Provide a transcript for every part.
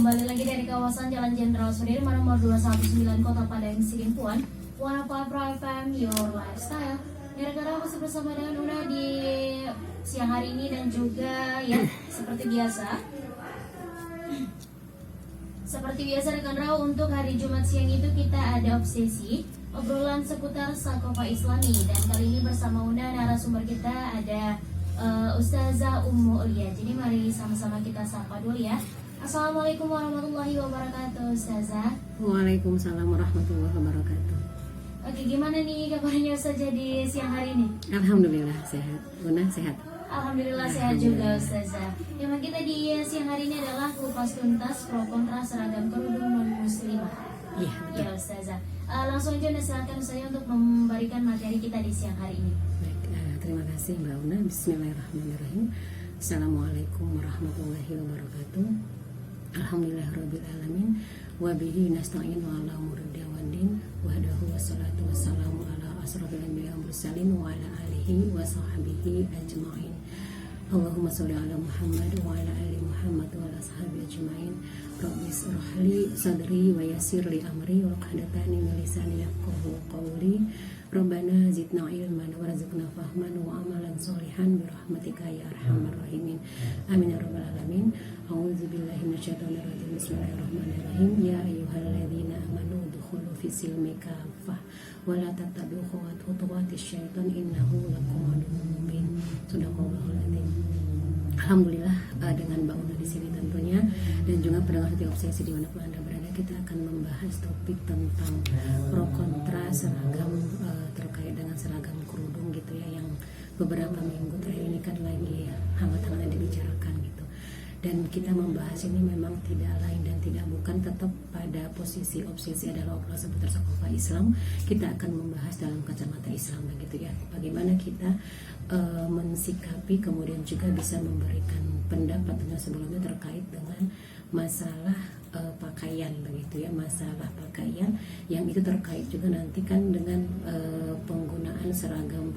Kembali lagi dari kawasan Jalan Jenderal Sudirman nomor 219 Kota Padang Sidimpuan, One Five FM Your Lifestyle. Ya rekan-rekan, masih bersama dengan Una di siang hari ini dan juga ya seperti biasa. Seperti biasa rekan-rekan, untuk hari Jumat siang itu kita ada obsesi obrolan seputar Sakofa Islami, dan kali ini bersama Una narasumber kita ada Ustazah Ummu Ulia. Jadi mari sama-sama kita sapa dulu ya. Assalamualaikum warahmatullahi wabarakatuh, Ustazah. Waalaikumsalam warahmatullahi wabarakatuh. Oke, gimana nih kabarnya Ustazah di siang hari ini? Alhamdulillah sehat. Una sehat? Alhamdulillah sehat juga Ustazah. Tema kita di siang hari ini adalah kupas tuntas pro kontra seragam kerudung non muslimah. Iya, betul. Ya Ustazah. Langsung aja silakan saya untuk memberikan materi kita di siang hari ini. Baik, terima kasih Mbak Una. Bismillahirrahmanirrahim. Assalamualaikum warahmatullahi wabarakatuh. Alhamdulillahirabbil alamin wa bihi nasta'in wa ala umuri waddin wahdahu wassalatu wassalamu ala asrofil anbiya'i wal mursalin wa ala alihi wa sahbihi ajma'in. Allahumma sholli ala Muhammad wa ala ali Muhammad wa ala sahbihi ajma'in. Rabbi ishrah li sadri wa yassir li amri wa qadatan min lisani yafqahu qawli. Rabbana zidna ilman warzuqna fahman wa amalan sholihan bi rahmatika ya arhamar rahimin. Amin ya rabbal alamin. A'udzu billahi minasyaitonir rajim. Bismillahirrahmanirrahim. Ya ayyuhalladzina amanu udkhulu fis silmi kaffah wa la tattabi'u khutuwatis syaitan innahu lakum aduwwun mubin. Shadaqallahul adzim. Alhamdulillah, dengan Mbak Una di sini tentunya dan juga pendengar Hati Obsesi dimanapun Anda berada, kita akan membahas topik tentang pro kontra seragam terkait dengan seragam kerudung gitu ya, yang beberapa minggu terakhir ini kan lagi hangat-hangatnya dibicarakan gitu. Dan kita membahas ini memang tidak lain dan tidak bukan, tetap pada posisi obsesi adalah obrolan seputar Sakofa Islam. Kita akan membahas dalam kacamata Islam begitu ya, bagaimana kita mensikapi kemudian juga bisa memberikan pendapat dengan sebelumnya terkait dengan masalah pakaian begitu ya, masalah pakaian yang itu terkait juga nanti kan dengan penggunaan seragam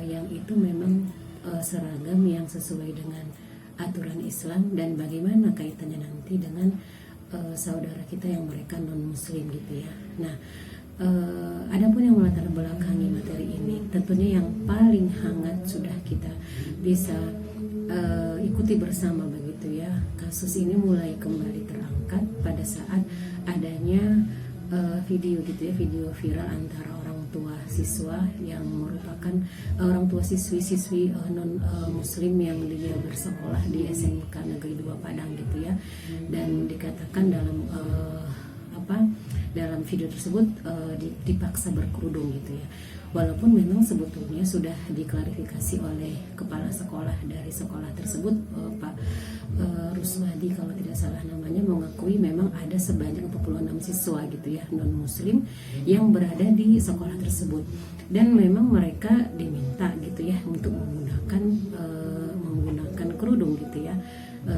yang itu memang seragam yang sesuai dengan aturan Islam, dan bagaimana kaitannya nanti dengan saudara kita yang mereka non muslim gitu ya. Nah, adapun yang melatar belakangi materi ini, tentunya yang paling hangat sudah kita bisa ikuti bersama begitu ya. Kasus ini mulai kembali terangkat pada saat adanya video gitu ya, video viral antara orang tua siswa yang merupakan orang tua siswi-siswi non muslim yang dia bersekolah di SMK Negeri 2 Padang gitu ya, dan dikatakan dalam video tersebut dipaksa berkerudung gitu ya. Walaupun memang sebetulnya sudah diklarifikasi oleh kepala sekolah dari sekolah tersebut, Pak Rusmadi kalau tidak salah namanya, mengakui memang ada sebanyak 46 siswa gitu ya non muslim yang berada di sekolah tersebut, dan memang mereka diminta gitu ya untuk menggunakan kerudung gitu ya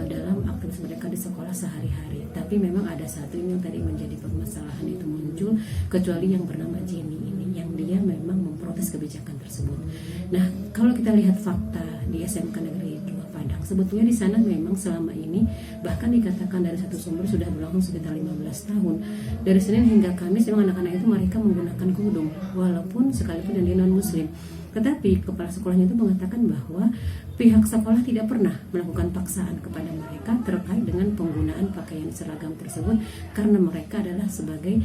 dalam aktivitas mereka di sekolah sehari-hari. Tapi memang ada satu ini yang tadi menjadi permasalahan itu muncul, kecuali yang bernama Jenny ini, yang dia memang memprotes kebijakan tersebut. Nah, kalau kita lihat fakta di SMK Negeri 2 Padang, sebetulnya di sana memang selama ini bahkan dikatakan dari satu sumber sudah berlangsung sekitar 15 tahun. Dari Senin hingga Kamis memang anak-anak itu mereka menggunakan kerudung, walaupun sekalipun yang dia non muslim. Tetapi kepala sekolahnya itu mengatakan bahwa pihak sekolah tidak pernah melakukan paksaan kepada mereka terkait dengan penggunaan pakaian seragam tersebut, karena mereka adalah sebagai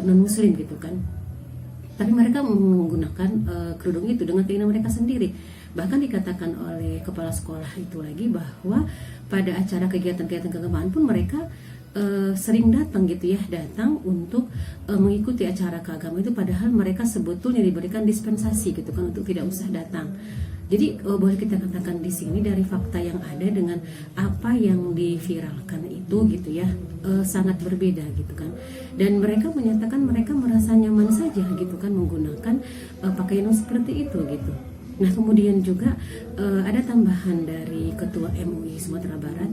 non muslim gitu kan. Tapi mereka menggunakan kerudung itu dengan keinginan mereka sendiri. Bahkan dikatakan oleh kepala sekolah itu lagi bahwa pada acara kegiatan-kegiatan keagamaan pun mereka sering datang gitu ya, datang untuk mengikuti acara keagamaan itu, padahal mereka sebetulnya diberikan dispensasi gitu kan untuk tidak usah datang. Jadi boleh kita katakan di sini dari fakta yang ada dengan apa yang diviralkan itu gitu ya, sangat berbeda gitu kan. Dan mereka menyatakan mereka merasa nyaman saja gitu kan menggunakan pakaian seperti itu gitu. Nah kemudian juga ada tambahan dari Ketua MUI Sumatera Barat,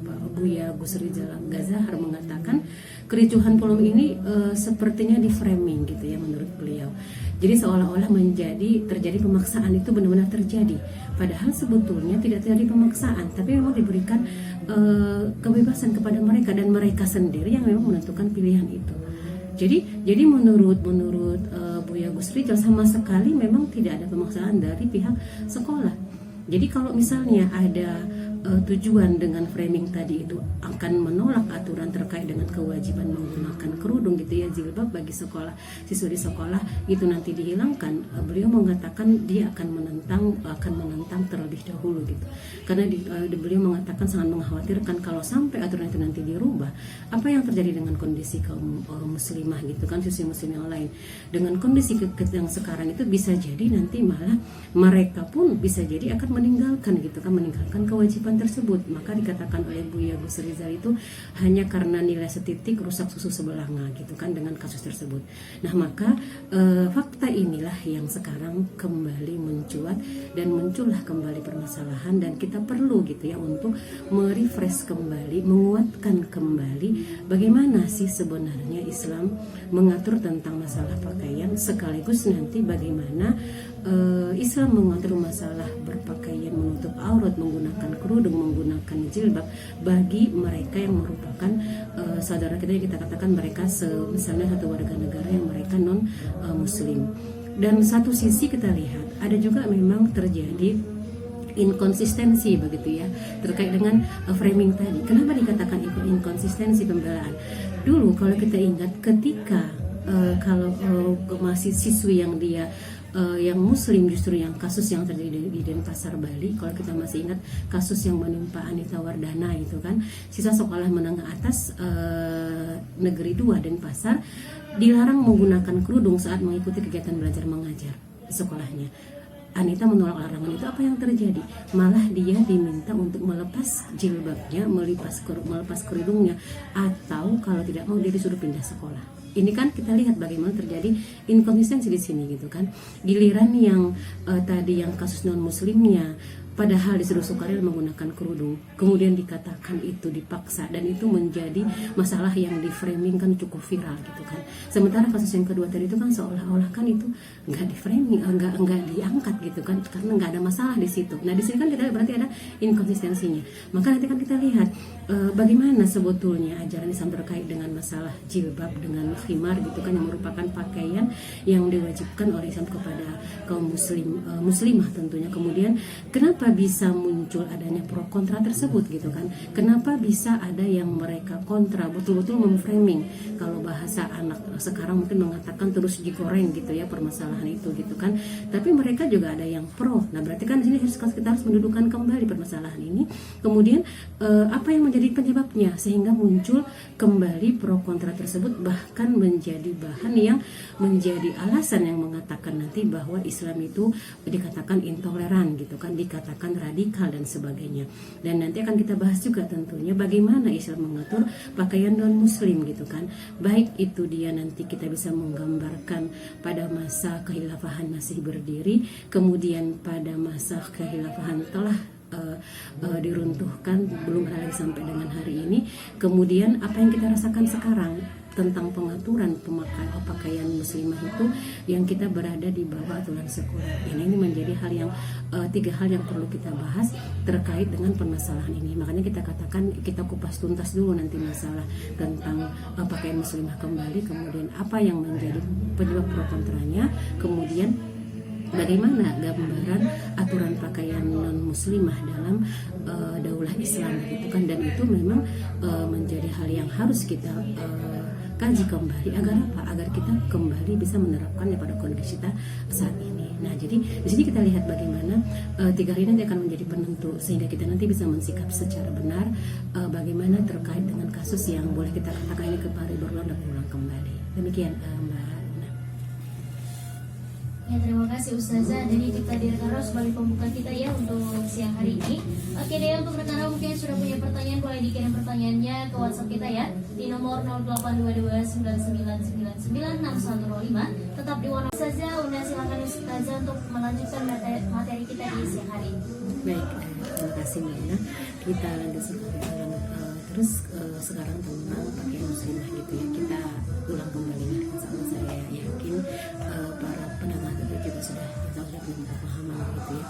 Pak Buya Gusri Gazahar mengatakan kericuhan polemik ini sepertinya di framing gitu ya menurut beliau. Jadi seolah-olah terjadi pemaksaan, itu benar-benar terjadi. Padahal sebetulnya tidak terjadi pemaksaan, tapi memang diberikan kebebasan kepada mereka dan mereka sendiri yang memang menentukan pilihan itu. Jadi menurut Buya Gusri sama sekali memang tidak ada pemaksaan dari pihak sekolah. Jadi kalau misalnya ada tujuan dengan framing tadi itu akan menolak aturan terkait dengan kewajiban menggunakan kerudung gitu ya, jilbab bagi siswa di sekolah itu nanti dihilangkan, beliau mengatakan dia akan menentang terlebih dahulu gitu. Karena beliau mengatakan sangat mengkhawatirkan kalau sampai aturan itu nanti dirubah, apa yang terjadi dengan kondisi kaum muslimah gitu kan, siswi muslim yang lain. Dengan kondisi yang sekarang itu bisa jadi nanti malah mereka pun bisa jadi akan meninggalkan kewajiban tersebut. Maka dikatakan oleh Buya Gusri itu hanya karena nilai setitik rusak susu sebelanga gitu kan dengan kasus tersebut. Nah maka fakta inilah yang sekarang kembali mencuat dan muncullah kembali permasalahan, dan kita perlu gitu ya untuk merefresh kembali, menguatkan kembali bagaimana sih sebenarnya Islam mengatur tentang masalah pakaian, sekaligus nanti bagaimana Islam mengatur masalah berpakaian menutup aurat, menggunakan kerudung, menggunakan jilbab bagi mereka yang merupakan saudara kita yang kita katakan mereka misalnya satu warga negara yang mereka non muslim. Dan satu sisi kita lihat ada juga memang terjadi inkonsistensi begitu ya terkait dengan framing tadi. Kenapa dikatakan inkonsistensi pembelaan? Dulu kalau kita ingat ketika kalau masih siswi yang dia yang muslim, justru yang kasus yang terjadi di Denpasar Bali, kalau kita masih ingat kasus yang menimpa Anita Wardana itu kan, siswa sekolah menengah atas negeri 2 Denpasar dilarang menggunakan kerudung saat mengikuti kegiatan belajar mengajar di sekolahnya. Anita menolak larangan itu, apa yang terjadi? Malah dia diminta untuk melepas jilbabnya, melepas kerudungnya, atau kalau tidak mau dia disuruh pindah sekolah. Ini kan kita lihat bagaimana terjadi inkonsistensi di sini gitu kan. Giliran yang tadi yang kasus non muslimnya padahal disuruh sukarela menggunakan kerudung, kemudian dikatakan itu dipaksa, dan itu menjadi masalah yang di framing kan cukup viral gitu kan. Sementara kasus yang kedua tadi itu kan seolah-olah kan itu nggak di framing, nggak diangkat gitu kan, karena nggak ada masalah di situ. Nah di sini kan kita berarti ada inkonsistensinya. Maka nanti kan kita lihat bagaimana sebetulnya ajaran Islam terkait dengan masalah jilbab dengan khimar gitu kan, yang merupakan pakaian yang diwajibkan oleh Islam kepada kaum muslimah tentunya. Kemudian kenapa bisa muncul adanya pro kontra tersebut gitu kan? Kenapa bisa ada yang mereka kontra, betul-betul memframing, kalau bahasa anak sekarang mungkin mengatakan terus digoreng gitu ya permasalahan itu gitu kan? Tapi mereka juga ada yang pro. Nah berarti kan di sini kita harus mendudukan kembali permasalahan ini. Kemudian apa yang menjadi penyebabnya sehingga muncul kembali pro kontra tersebut, bahkan menjadi bahan yang menjadi alasan yang mengatakan nanti bahwa Islam itu dikatakan intoleran gitu kan, dikatakan radikal dan sebagainya. Dan nanti akan kita bahas juga tentunya bagaimana Islam mengatur pakaian non muslim gitu kan. Baik itu dia nanti kita bisa menggambarkan pada masa kehilafahan masih berdiri, kemudian pada masa kehilafahan telah diruntuhkan, belum ada lagi sampai dengan hari ini. Kemudian apa yang kita rasakan sekarang tentang pengaturan pakaian muslimah itu yang kita berada di bawah aturan sekuler. Ini menjadi hal yang 3 hal yang perlu kita bahas terkait dengan permasalahan ini. Makanya kita katakan kita kupas tuntas dulu nanti masalah tentang pakaian muslimah kembali, kemudian apa yang menjadi penyebab pro kontranya, kemudian bagaimana gambaran aturan pakaian non muslimah dalam daulah Islam gitu kan. Dan itu memang menjadi hal yang harus kita kaji kembali agar apa? Agar kita kembali bisa menerapkannya pada kondisi kita saat ini. Nah, jadi di sini kita lihat bagaimana 3 hari nanti akan menjadi penentu sehingga kita nanti bisa mensikap secara benar bagaimana terkait dengan kasus yang boleh kita katakan ini kembali berulang dan berulang kembali. Demikian Mbak. Ya, terima kasih Ustazah. Jadi kita direkam sebagai pembuka kita ya untuk siang hari ini. Oke deh, untuk rekan mungkin sudah punya pertanyaan, boleh dikirim pertanyaannya ke WhatsApp kita ya di nomor 082299996105. Tetap di warna Ustazah. Unda silakan Ustazah untuk melanjutkan materi kita di siang hari ini. Baik, terima kasih Mbak Ina. Kita lanjut terus sekarang tentang pakaian muslimah gitu ya. Kita ulang kembali ya. Sama saya yakin para pendengar kita sudah punya pemahaman gitu ya.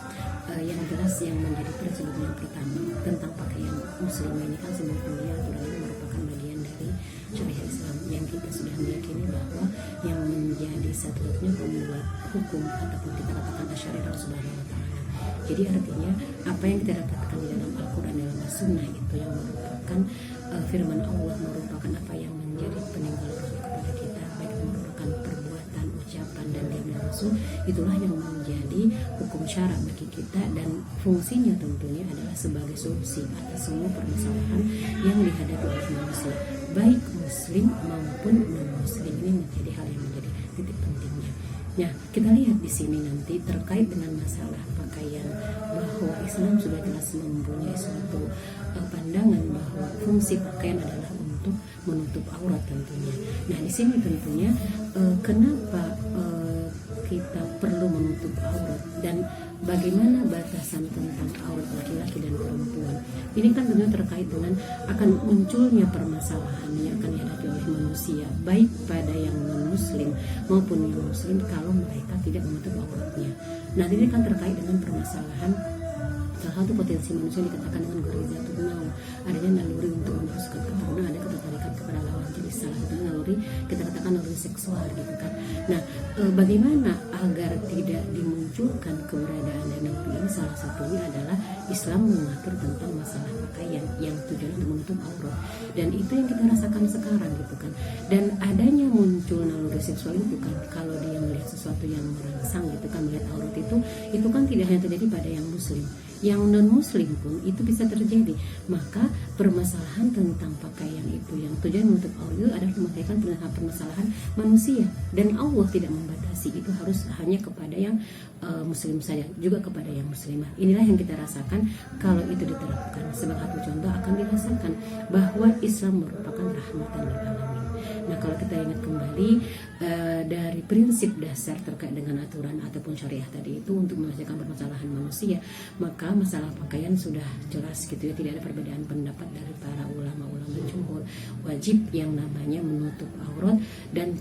Yang jelas yang menjadi prinsip yang pertama tentang pakaian muslimah ini kan sebetulnya aturan ini merupakan bagian dari syariat Islam yang kita sudah meyakini bahwa yang menjadi satu-satunya pembuat hukum ataupun kita katakan syariat Allah Subhanahu wa taala. Jadi artinya apa yang kita dapatkan di dalam Al-Quran dalam As-Sunnah itu yang merupakan firman Allah, merupakan apa yang menjadi peninggalan Rasul kepada kita, baik itu merupakan perbuatan, ucapan dan diam Rasul, itulah yang menjadi hukum syara bagi kita dan fungsinya tentunya adalah sebagai solusi atas semua permasalahan yang dihadapi oleh manusia, baik muslim maupun non muslim. Ini menjadi hal yang menjadi titik pentingnya. Nah, kita lihat di sini nanti terkait dengan masalah pakaian, bahwa Islam sudah jelas mempunyai suatu pandangan bahwa fungsi pakaian adalah untuk menutup aurat tentunya. Nah, di sini tentunya kenapa kita perlu menutup aurat dan bagaimana batasan tentang aurat laki-laki dan perempuan. Ini kan tentunya terkait dengan akan munculnya permasalahan yang akan dihadapi oleh manusia, baik pada yang non-muslim maupun yang muslim kalau mereka tidak menutup auratnya. Nah, ini kan terkait dengan permasalahan salah satu potensi manusia dikatakan dengan gorizatul naw, adanya naluri untuk meneruskan keturunan, ada ketertarikan kepada lawan jenis, salah satunya naluri kita katakan naluri seksual gitu kan. Nah, bagaimana agar tidak dimunculkan keberadaan dan naluri ini, salah satunya adalah Islam mengatur tentang masalah pakaian yang tujuan untuk menutup aurat, dan itu yang kita rasakan sekarang gitu kan. Dan adanya muncul naluri seksual itu kan, kalau dia melihat sesuatu yang merangsang gitu kan, melihat aurat itu kan tidak hanya terjadi pada yang muslim, yang non-muslim pun itu bisa terjadi. Maka permasalahan tentang pakaian itu yang tujuan menutup aurat itu adalah memakaikan permasalahan manusia, dan Allah tidak membatasi, itu harus hanya kepada yang muslim saja, juga kepada yang muslimah. Inilah yang kita rasakan kalau itu diterapkan. Sebagai satu contoh akan dirasakan bahwa Islam merupakan rahmatan lil alamin. Nah, kalau kita ingat kembali dari prinsip dasar terkait dengan aturan ataupun syariah tadi itu untuk menyelesaikan permasalahan manusia, maka masalah pakaian sudah jelas gitu ya, tidak ada perbedaan pendapat dari para ulama-ulama jumhur, wajib yang namanya menutup aurat dan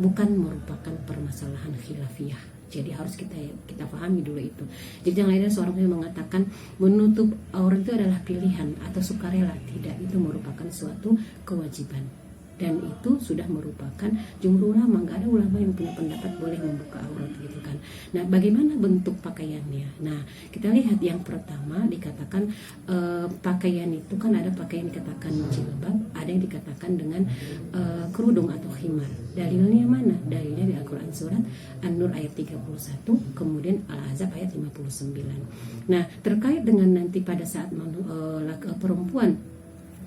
bukan merupakan permasalahan khilafiyah. Jadi harus kita pahami dulu itu. Jadi yang lainnya seorang yang mengatakan menutup aurat itu adalah pilihan atau sukarela, tidak, itu merupakan suatu kewajiban. Dan itu sudah merupakan jumhur ulama, nggak ada ulama yang punya pendapat boleh membuka aurat gitu kan. Nah, bagaimana bentuk pakaiannya? Nah, kita lihat yang pertama dikatakan pakaian itu kan ada pakaian dikatakan jilbab, ada yang dikatakan dengan kerudung atau khimar. Dalilnya mana? Dalilnya di Al-Quran surat An-Nur ayat 31, kemudian Al-Ahzab ayat 59. Nah, terkait dengan nanti pada saat perempuan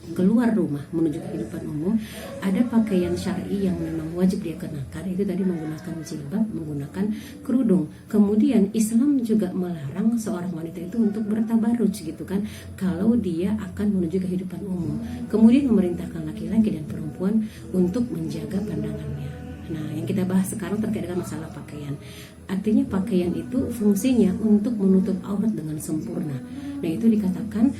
keluar rumah menuju kehidupan umum, ada pakaian syar'i yang memang wajib dia kenakan, itu tadi menggunakan jilbab, menggunakan kerudung. Kemudian Islam juga melarang seorang wanita itu untuk bertabaruj gitu kan, kalau dia akan menuju kehidupan umum. Kemudian memerintahkan laki-laki dan perempuan untuk menjaga pandangannya. Nah, yang kita bahas sekarang terkait dengan masalah pakaian. Artinya pakaian itu fungsinya untuk menutup aurat dengan sempurna. Nah, itu dikatakan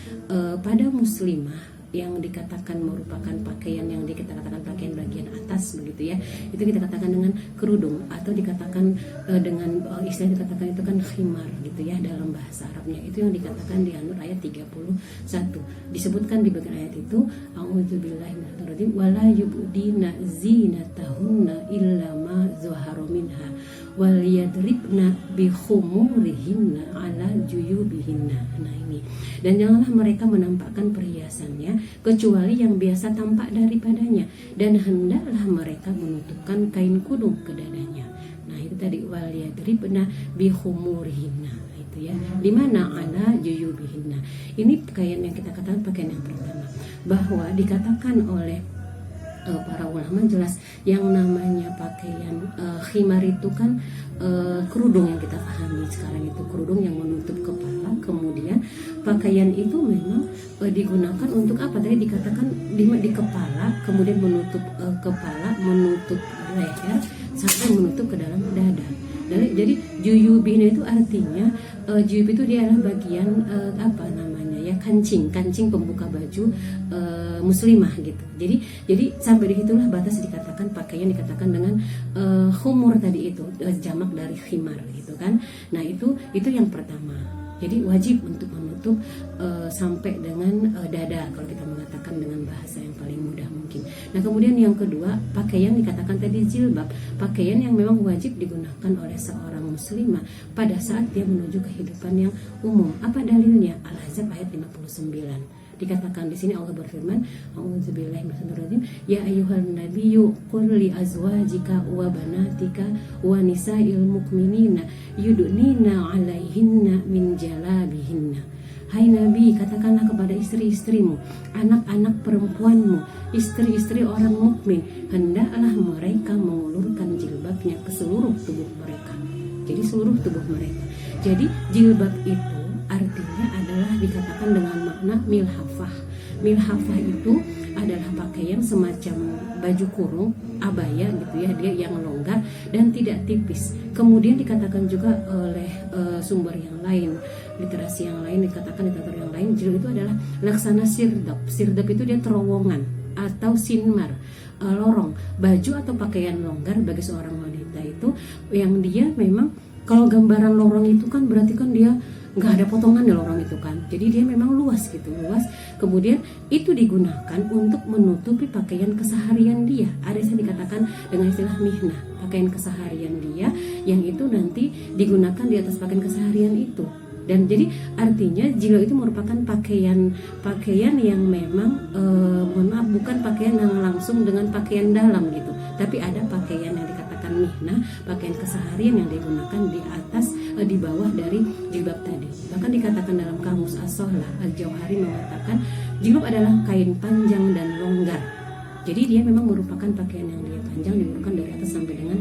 pada muslimah yang dikatakan merupakan pakaian yang kita katakan pakaian bagian atas begitu ya, itu kita katakan dengan kerudung, atau dikatakan dengan istilah dikatakan itu kan khimar gitu ya dalam bahasa Arabnya. Itu yang dikatakan di An-Nur ayat 31, disebutkan di bagian ayat itu, a'udzubillahi minasyaitonir rajim, wala yubdina zinatahunna illa ma zuharu minha wal yadribna bi khumurihinna ala juyubihinna. Nah, ini, dan janganlah mereka menampakkan perhiasannya kecuali yang biasa tampak daripadanya, dan hendaklah mereka menutupkan kain kudung ke dadanya. Nah, itu tadi wal yadribna bi khumurihinna, itu ya, di mana ala juyubihinna. Ini pakaian yang kita katakan pakaian yang pertama, bahwa dikatakan oleh para ulama jelas yang namanya pakaian khimar itu kan kerudung yang kita pahami sekarang itu, kerudung yang menutup kepala. Kemudian pakaian itu memang digunakan untuk apa? Tadi dikatakan di kepala, kemudian menutup kepala, menutup leher, sampai menutup ke dalam dada. Jadi juyubina itu artinya juyub itu dia adalah bagian apa namanya ya, kancing pembuka baju muslimah gitu. Jadi sampai di situlah batas dikatakan pakaian dikatakan dengan khumur tadi itu, jamak dari khimar gitu kan. Nah itu yang pertama. Jadi wajib untuk menutup sampai dengan dada kalau kita mengatakan dengan bahasa yang paling mudah mungkin. Nah kemudian yang kedua, pakaian dikatakan tadi jilbab, pakaian yang memang wajib digunakan oleh seorang muslimah pada saat dia menuju kehidupan yang umum. Apa dalilnya? Al-Ahzab ayat 59. Dikatakan di sini Allah berfirman, A'udzubillahi minasyaitonirrajim, ya ayyuhan nabiyyu qul li azwajika wa banatika wa nisa'il mu'minina yudnina 'alaihinna min jalabihinna. Hai Nabi, katakanlah kepada istri-istrimu, anak-anak perempuanmu, istri-istri orang mukmin, hendaklah mereka mengulurkan jilbabnya ke seluruh tubuh mereka. Jadi seluruh tubuh mereka. Jadi jilbab itu artinya adalah dikatakan dengan makna milhafah. Milhafah itu adalah pakaian semacam baju kurung, abaya gitu ya, dia yang longgar dan tidak tipis. Kemudian dikatakan juga oleh sumber yang lain, literasi yang lain, dikatakan literatur yang lain, jilbab itu adalah laksana sirdap. Sirdap itu dia terowongan atau sinmar, lorong, baju atau pakaian longgar bagi seorang wanita itu yang dia memang, kalau gambaran lorong itu kan berarti kan dia nggak ada potongan di lorong itu kan, jadi dia memang luas gitu, luas. Kemudian itu digunakan untuk menutupi pakaian keseharian dia. Ada yang dikatakan dengan istilah mihnah, pakaian keseharian dia yang itu nanti digunakan di atas pakaian keseharian itu. Dan jadi artinya jilbab itu merupakan pakaian yang memang bukan pakaian yang langsung dengan pakaian dalam gitu, tapi ada pakaian yang dikatakan mihnah, pakaian keseharian yang digunakan di atas, di bawah dari jilbab tadi. Bahkan dikatakan dalam kamus As-Sohlah Al-Jauhari mengatakan jilbab adalah kain panjang dan longgar. Jadi dia memang merupakan pakaian yang dia panjang, digunakan dari atas sampai dengan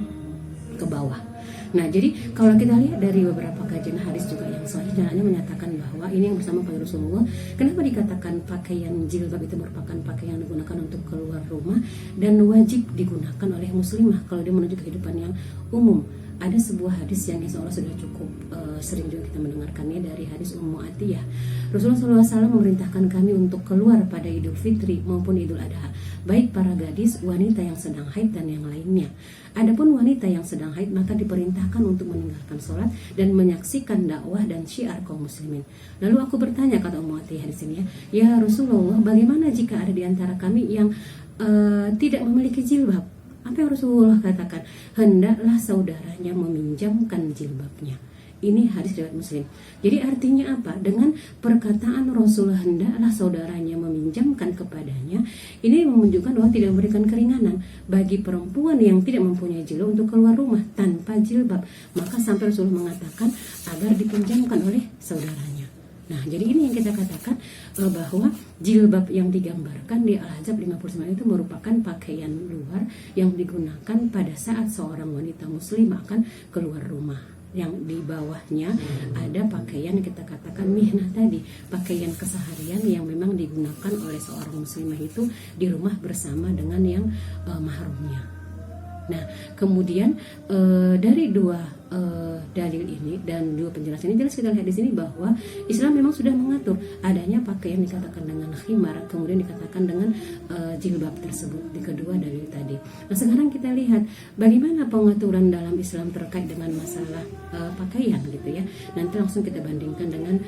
ke bawah. Nah, jadi kalau kita lihat dari beberapa kajian hadis juga yang sahih, jalannya menyatakan bahwa ini yang bersama pada Rasulullah. Kenapa dikatakan pakaian jilbab itu merupakan pakaian yang digunakan untuk keluar rumah dan wajib digunakan oleh muslimah kalau dia menuju kehidupan yang umum? Ada sebuah hadis yang insya Allah sudah cukup sering juga kita mendengarkannya, dari hadis Ummu Atiyah. Rasulullah SAW memerintahkan kami untuk keluar pada Idul Fitri maupun Idul Adha, baik para gadis, wanita yang sedang haid dan yang lainnya. Adapun wanita yang sedang haid maka diperintahkan untuk meninggalkan sholat dan menyaksikan dakwah dan syiar kaum muslimin. Lalu aku bertanya, kata Ummu Atiyah di sini ya Rasulullah, bagaimana jika ada di antara kami yang tidak memiliki jilbab? Apa yang Rasulullah katakan? Hendaklah saudaranya meminjamkan jilbabnya. Ini hadis riwayat Muslim. Jadi artinya apa? Dengan perkataan Rasulullah hendaklah saudaranya meminjamkan kepadanya, ini menunjukkan bahwa tidak memberikan keringanan bagi perempuan yang tidak mempunyai jilbab untuk keluar rumah tanpa jilbab. Maka sampai Rasulullah mengatakan agar dipinjamkan oleh saudaranya. Nah, jadi ini yang kita katakan bahwa jilbab yang digambarkan di Al-Ahzab 59 itu merupakan pakaian luar yang digunakan pada saat seorang wanita muslim akan keluar rumah. Yang di bawahnya ada pakaian yang kita katakan mihnah tadi, pakaian keseharian yang memang digunakan oleh seorang muslimah itu di rumah bersama dengan yang mahrumnya. Nah, kemudian dari dua dalil ini dan dua penjelasan ini jelas kita lihat di sini bahwa Islam memang sudah mengatur adanya pakaian dikatakan dengan khimar, kemudian dikatakan dengan jilbab tersebut di kedua dalil tadi. Nah, sekarang kita lihat bagaimana pengaturan dalam Islam terkait dengan masalah pakaian gitu ya. Nanti langsung kita bandingkan dengan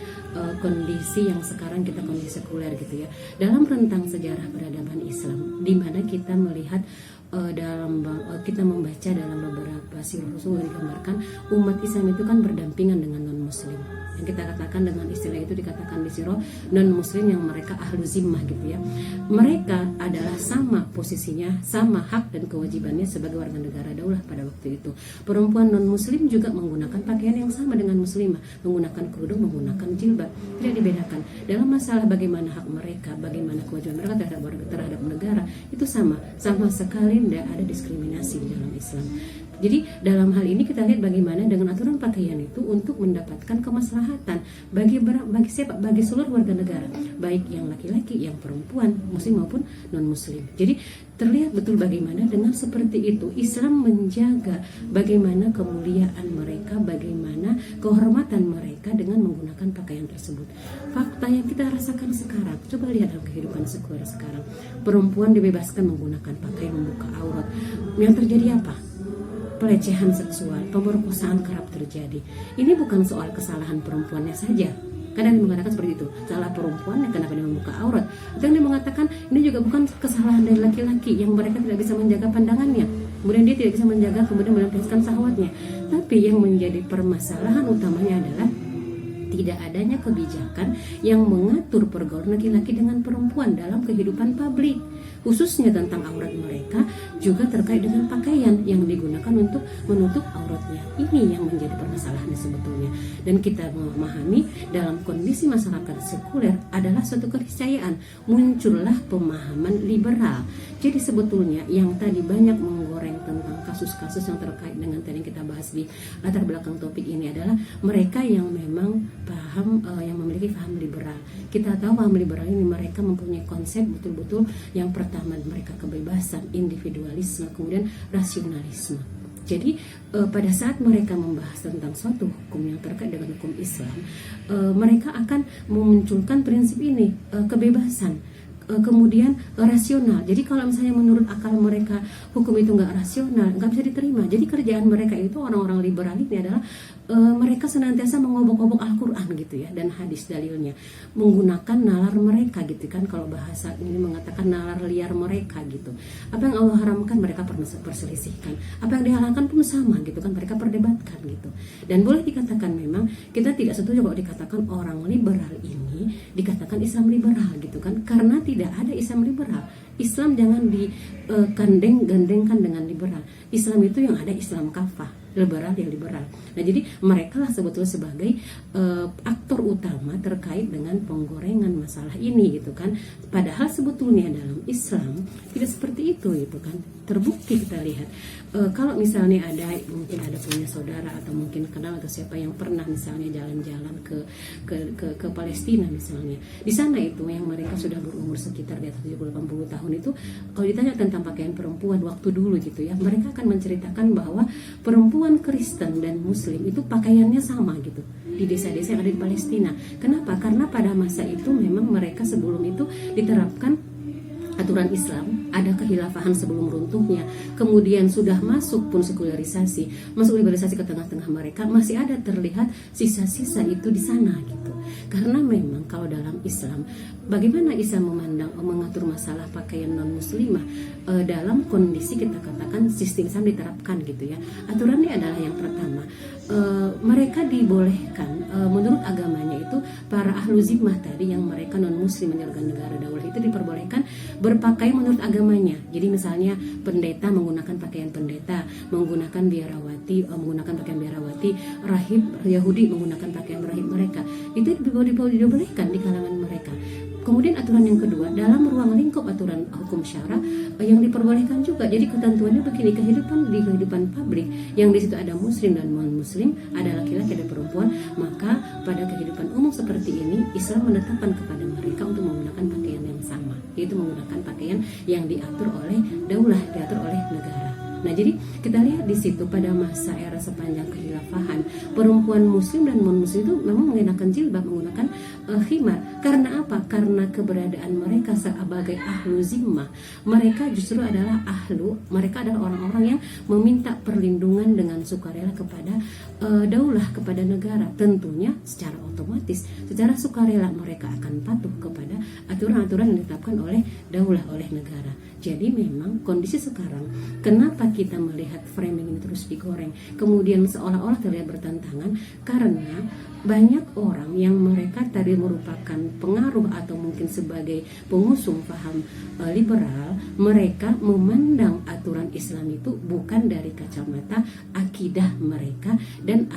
kondisi yang sekarang kita kondisi sekuler gitu ya. Dalam rentang sejarah peradaban Islam di mana kita melihat kita membaca dalam beberapa sirah Rasul digambarkan umat Islam itu kan berdampingan dengan non muslim. Yang kita katakan dengan istilah itu dikatakan di sirah non muslim yang mereka ahlu zimmah gitu ya. Mereka adalah sama posisinya, sama hak dan kewajibannya sebagai warga negara daulah pada waktu itu. Perempuan non muslim juga menggunakan pakaian yang sama dengan muslimah, menggunakan kerudung, menggunakan jilbab. Tidak dibedakan. Dalam masalah bagaimana hak mereka, bagaimana kewajiban mereka terhadap negara, itu sama sekali tidak ada diskriminasi di dalam Islam. Jadi dalam hal ini kita lihat bagaimana dengan aturan pakaian itu untuk mendapatkan kemaslahatan bagi siapa? Bagi seluruh warga negara, baik yang laki-laki, yang perempuan, muslim maupun non muslim. Jadi terlihat betul bagaimana dengan seperti itu Islam menjaga bagaimana kemuliaan mereka, bagaimana kehormatan mereka dengan menggunakan pakaian tersebut. Fakta yang kita rasakan sekarang, coba lihat dalam kehidupan sekuler sekarang, perempuan dibebaskan menggunakan pakaian membuka aurat. Yang terjadi apa? Pelecehan seksual, pemerkosaan kerap terjadi. Ini bukan soal kesalahan perempuannya saja. Kadang dia mengatakan seperti itu, salah perempuannya kenapa dia membuka aurat. Atau dia mengatakan ini juga bukan kesalahan dari laki-laki yang mereka tidak bisa menjaga pandangannya, kemudian dia tidak bisa menjaga, kemudian melampiaskan syahwatnya. Tapi yang menjadi permasalahan utamanya adalah tidak adanya kebijakan yang mengatur pergaulan laki-laki dengan perempuan dalam kehidupan publik, khususnya tentang aurat mereka, juga terkait dengan pakaian yang digunakan untuk menutup auratnya. Ini yang menjadi permasalahannya sebetulnya. Dan kita memahami dalam kondisi masyarakat sekuler adalah suatu keniscayaan, muncullah pemahaman liberal. Jadi sebetulnya yang tadi banyak menggoreng tentang kasus-kasus yang terkait dengan tadi yang kita bahas di latar belakang topik ini adalah mereka yang memang paham, yang memiliki paham liberal. Kita tahu paham liberal ini mereka mempunyai konsep betul-betul yang pertama mereka kebebasan, individualisme, kemudian rasionalisme. Jadi pada saat mereka membahas tentang suatu hukum yang terkait dengan hukum Islam, mereka akan memunculkan prinsip ini, kebebasan, kemudian rasional. Jadi kalau misalnya menurut akal mereka hukum itu nggak rasional, nggak bisa diterima. Jadi kerjaan mereka itu, orang-orang liberal ini adalah mereka senantiasa mengobok-obok Al-Quran gitu ya, dan hadis dalilnya, menggunakan nalar mereka gitu kan. Kalau bahasa ini mengatakan nalar liar mereka gitu. Apa yang Allah haramkan mereka pernah perselisihkan, apa yang dihalalkan pun sama gitu kan, mereka perdebatkan gitu. Dan boleh dikatakan memang kita tidak setuju kalau dikatakan orang liberal ini dikatakan Islam liberal gitu kan, karena tidak ada Islam liberal. Islam jangan digandeng-gandengkan dengan liberal. Islam itu yang ada Islam kafah, liberal yang liberal. Nah jadi mereka lah sebetulnya sebagai aktor utama terkait dengan penggorengan masalah ini gitu kan. Padahal sebetulnya dalam Islam tidak seperti itu gitu kan. Terbukti kita lihat kalau misalnya mungkin ada punya saudara atau mungkin kenal atau siapa yang pernah misalnya jalan-jalan ke Palestina misalnya. Di sana itu yang mereka sudah berumur sekitar di atas 70-80 tahun itu, kalau ditanya tentang pakaian perempuan waktu dulu gitu ya, mereka akan menceritakan bahwa perempuan Kristen dan Muslim itu pakaiannya sama gitu di desa-desa yang ada di Palestina. Kenapa? Karena pada masa itu memang mereka sebelum itu diterapkan aturan Islam, ada kehilafahan sebelum runtuhnya, kemudian sudah masuk pun sekularisasi, masuk liberalisasi ke tengah-tengah mereka, masih ada terlihat sisa-sisa itu di sana gitu. Karena memang kalau dalam Islam, bagaimana Islam mengatur masalah pakaian non muslimah dalam kondisi kita katakan sistem Islam diterapkan gitu ya. Aturannya adalah yang pertama, mereka dibolehkan menurut agamanya itu para ahlu zimmah tadi yang mereka non muslim menjalankan negara daulah itu diperbolehkan berpakaian menurut agamanya. Jadi misalnya pendeta menggunakan pakaian pendeta, menggunakan biarawati menggunakan pakaian biarawati, rahib Yahudi menggunakan pakaian rahib mereka. Itu dibolehkan di kalangan mereka. Kemudian aturan yang kedua, dalam ruang lingkup aturan hukum syara yang diperbolehkan juga. Jadi ketentuannya begini, kehidupan publik yang di situ ada muslim dan non muslim, ada laki-laki ada perempuan, maka pada kehidupan umum seperti ini Islam menetapkan kepada mereka untuk menggunakan pakaian yang sama, yaitu menggunakan pakaian yang diatur oleh daulah, diatur oleh negara. Nah jadi kita lihat di situ pada masa era sepanjang kehilafahan, perempuan muslim dan non muslim itu memang mengenakan jilbab, menggunakan khimar. Karena apa? Karena keberadaan mereka sebagai ahlu zimmah. Mereka justru adalah mereka adalah orang-orang yang meminta perlindungan dengan sukarela kepada daulah, kepada negara. Tentunya secara otomatis, secara sukarela mereka akan patuh kepada aturan-aturan yang ditetapkan oleh daulah, oleh negara. Jadi memang kondisi sekarang, kenapa kita melihat framing ini terus digoreng, kemudian seolah-olah terlihat bertentangan, karena banyak orang yang mereka tadi merupakan pengaruh atau mungkin sebagai pengusung paham liberal, mereka memandang aturan Islam itu bukan dari kacamata akidah mereka dan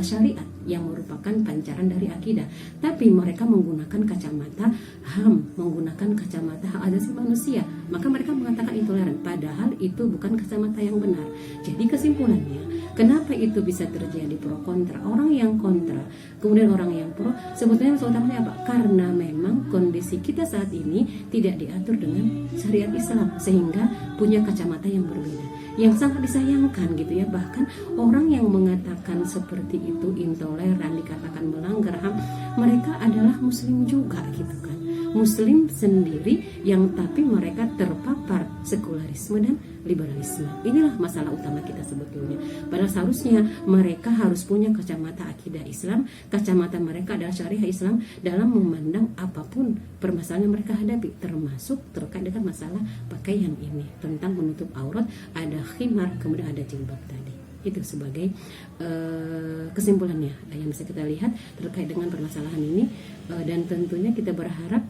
syariat yang merupakan pancaran dari akidah, tapi mereka menggunakan kacamata HAM, menggunakan kacamata hak asasi manusia. Maka mereka mengatakan intoleran, padahal itu bukan kacamata yang benar. Jadi kesimpulannya, kenapa itu bisa terjadi pro kontra? Orang yang kontra, kemudian orang yang pro, sebetulnya masalah utamanya apa? Karena memang kondisi kita saat ini tidak diatur dengan syariat Islam, sehingga punya kacamata yang berbeda, yang sangat disayangkan gitu ya. Bahkan orang yang mengatakan seperti itu intoleran, dikatakan melanggar HAM, mereka adalah muslim juga gitu kan, muslim sendiri yang tapi mereka terpapar sekularisme dan liberalisme. Inilah masalah utama kita sebetulnya. Padahal seharusnya mereka harus punya kacamata akidah Islam, kacamata mereka adalah syariah Islam dalam memandang apapun permasalahan yang mereka hadapi, termasuk terkait dengan masalah pakaian ini, tentang menutup aurat, ada khimar, kemudian ada jilbab tadi. Itu sebagai kesimpulannya yang bisa kita lihat terkait dengan permasalahan ini, dan tentunya kita berharap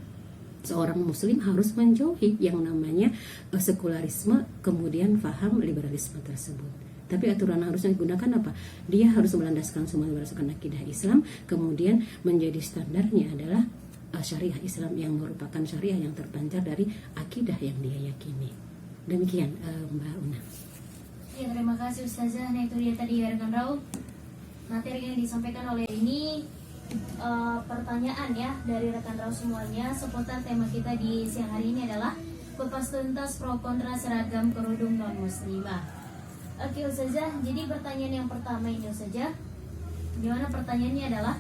seorang muslim harus menjauhi yang namanya sekularisme, kemudian faham liberalisme tersebut. Tapi aturan harusnya digunakan apa? Dia harus melandaskan semua berdasarkan akidah Islam, kemudian menjadi standarnya adalah syariah Islam yang merupakan syariah yang terpancar dari akidah yang dia yakini. Demikian Mbak Una. Ya, terima kasih Ustazah. Nah, itu dia tadi ya rekan Rauf, materi yang disampaikan oleh ini. Pertanyaan ya dari rekan Rauf semuanya seputar tema kita di siang hari ini adalah kupas tuntas pro kontra seragam kerudung non muslimah. Oke Ustazah, jadi pertanyaan yang pertama ini Ustazah, gimana pertanyaannya adalah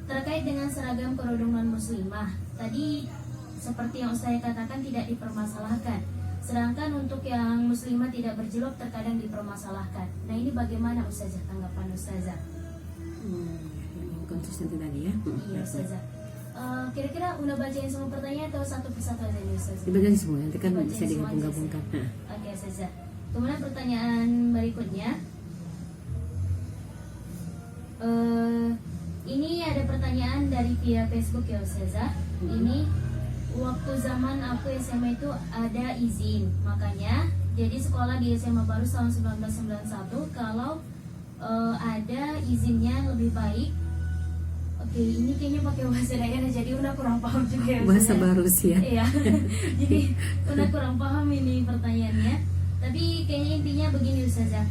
terkait dengan seragam kerudung non muslimah. Tadi seperti yang Ustazah katakan tidak dipermasalahkan, sedangkan untuk yang muslimah tidak berjilbab terkadang dipermasalahkan. Nah ini bagaimana Ustazah, tanggapan Ustazah? Konsisten tadi ya. Iya Ustazah. Kira-kira udah bacain semua pertanyaan atau satu persatu aja nih Ustazah? Dibacain semua, nanti kan Dibacain bisa digabung-gabungkan. Oke Ustazah. Kemudian pertanyaan berikutnya, ini ada pertanyaan dari via Facebook ya Ustazah. Ini waktu zaman aku SMA itu ada izin, makanya jadi sekolah di SMA baru tahun 1991 kalau ada izinnya lebih baik. Oke, ini kayaknya pakai bahasa daerah jadi udah kurang paham juga ya Bahasa baru sih ya. Iya. Jadi udah kurang paham ini pertanyaannya. Tapi kayaknya intinya begini Ustazah.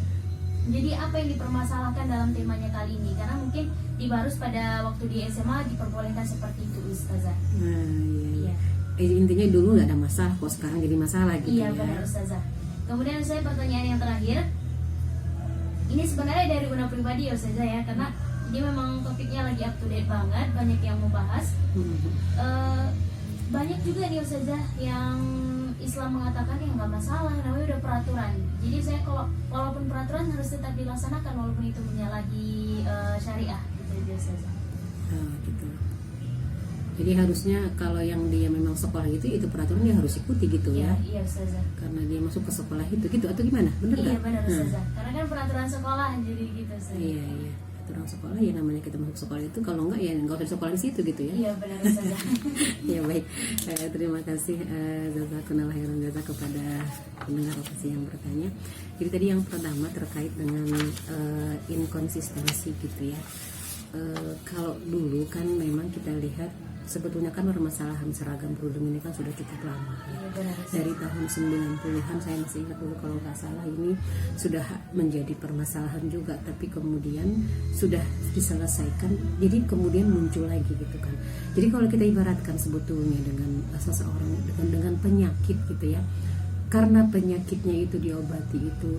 Jadi apa yang dipermasalahkan dalam temanya kali ini? Karena mungkin di Barus pada waktu di SMA diperbolehkan seperti itu Ustazah. Nah, iya. Intinya dulu nggak ada masalah, kok sekarang jadi masalah gitu Iya ya. benar Ustazah. Kemudian saya pertanyaan yang terakhir. Ini sebenarnya dari Una pribadi ya Ustazah ya, karena ini memang topiknya lagi up to date banget, banyak yang mau bahas. Banyak juga nih Ustazah yang Islam mengatakan ya nggak masalah, namanya udah peraturan. Jadi saya kalau walaupun peraturan harus tetap dilaksanakan walaupun itu menyalahi syariah gitu Ustazah. Gitu. Jadi harusnya kalau yang dia memang sekolah itu peraturan dia harus ikuti gitu ya. Iya Ustazah. Karena dia masuk ke sekolah itu gitu atau gimana? Bener Iya gak? benar Ustazah. Karena kan peraturan sekolah jadi gitu Ustazah. Iya. Aturan sekolah ya, namanya kita masuk sekolah itu, kalau enggak ya enggak usah sekolah di situ gitu ya. Iya benar Ustazah. Ya baik. Terima kasih jazakumullah khairan jazak kepada pendengar opsi yang bertanya. Jadi tadi yang pertama terkait dengan inkonsistensi gitu ya. Kalau dulu kan memang kita lihat sebetulnya kan permasalahan seragam kerudung ini kan sudah cukup lama ya. Dari tahun 90-an saya masih ingat dulu kalau nggak salah ini sudah menjadi permasalahan juga, tapi kemudian sudah diselesaikan, jadi kemudian muncul lagi gitu kan. Jadi kalau kita ibaratkan sebetulnya dengan seseorang dengan penyakit gitu ya, karena penyakitnya itu diobati itu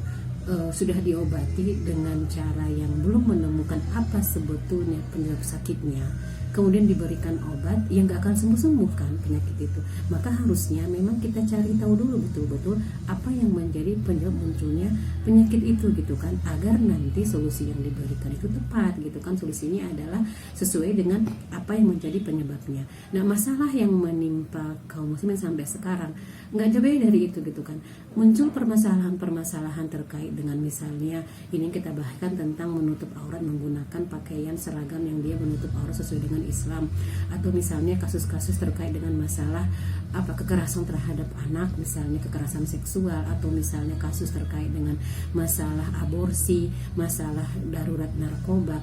sudah diobati dengan cara yang belum menemukan apa sebetulnya penyebab sakitnya, kemudian diberikan obat yang nggak akan sembuh-sembuh kan penyakit itu. Maka harusnya memang kita cari tahu dulu betul-betul apa yang menjadi penyebab munculnya penyakit itu gitu kan, agar nanti solusi yang diberikan itu tepat gitu kan. Solusinya adalah sesuai dengan apa yang menjadi penyebabnya. Nah, masalah yang menimpa kaum muslimin sampai sekarang nggak jauh dari itu gitu kan. Muncul permasalahan-permasalahan terkait dengan misalnya ini kita bahkan tentang menutup aurat menggunakan pakaian seragam yang dia menutup aurat sesuai dengan Islam, atau misalnya kasus-kasus terkait dengan masalah kekerasan terhadap anak, misalnya kekerasan seksual, atau misalnya kasus terkait dengan masalah aborsi, masalah darurat narkoba.